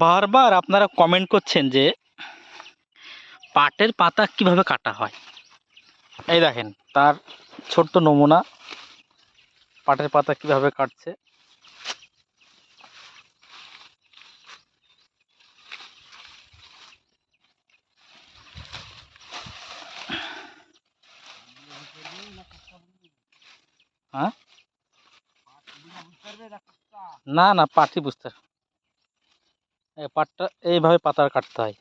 বারবার আপনারা কমেন্ট করছেন যে পাটের পাতা কিভাবে কাটা হয়। এই দেখেন তার ছোট্ট নমুনা, পাটের পাতা কিভাবে কাটছে। হ্যাঁ, না না, পাটই বুঝতে, এই পাটটা এইভাবে পাতা কাটতে হয়।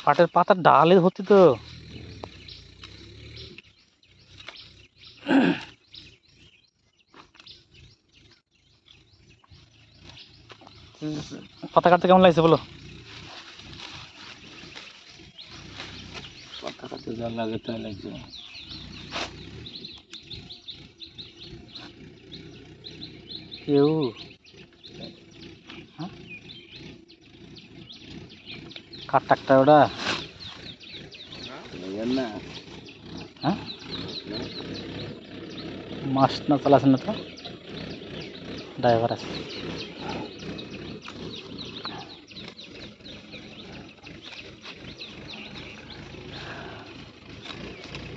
পাটের পাতার ডালে হচ্ছে তো। পাতা কাটতে কেমন লাগছে বলো? পাতা কাটতে যা লাগে তাই লাগছে। কেউ কার ট্রাক্টর ওটা? না হ্যাঁ, মাস না চালাচ্ছে না তো, ড্রাইভার আছে।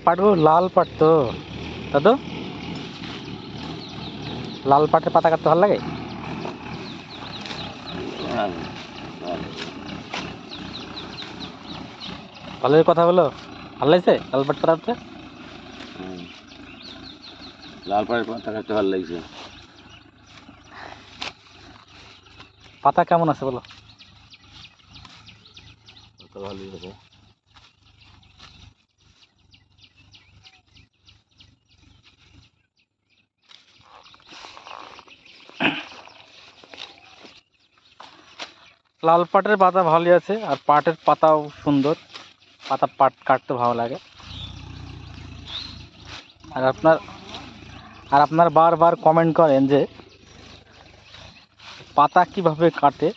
পাটগুলো লাল পাট তো দাদু, লাল পাটের পাতা কাটতে ভালো লাগে। ভালোই কথা বলো, ভালো লাগছে লাল পাট পাতা। লাল পাড়ের পাতা কাটতে ভালো লাগছে। পাতা কেমন আছে বলো? পাতা ভালোই আছে। লাল পাটের পাতা ভালোই আছে, আর পাটের পাতাও সুন্দর, পাতা পাট কাটতে ভালো লাগে। আর আপনার বারবার কমেন্ট করেন যে পাতা কিভাবে কাটে।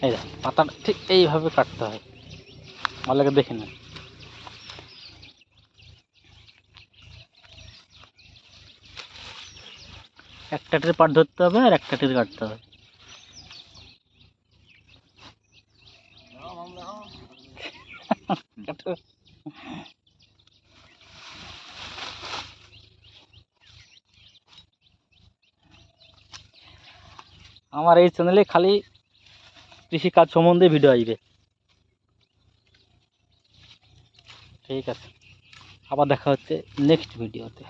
এই দেখ, পাতা ঠিক এইভাবে কাটতে হয়, ভালো লাগে দেখে না। একটাটির পাট ধরতে হবে আর একটাটির কাটতে হবে। আমার এই চ্যানেলে খালি কৃষিকাজ সম্বন্ধে ভিডিও আসবে। ঠিক আছে, আবার দেখা হচ্ছে নেক্সট ভিডিওতে।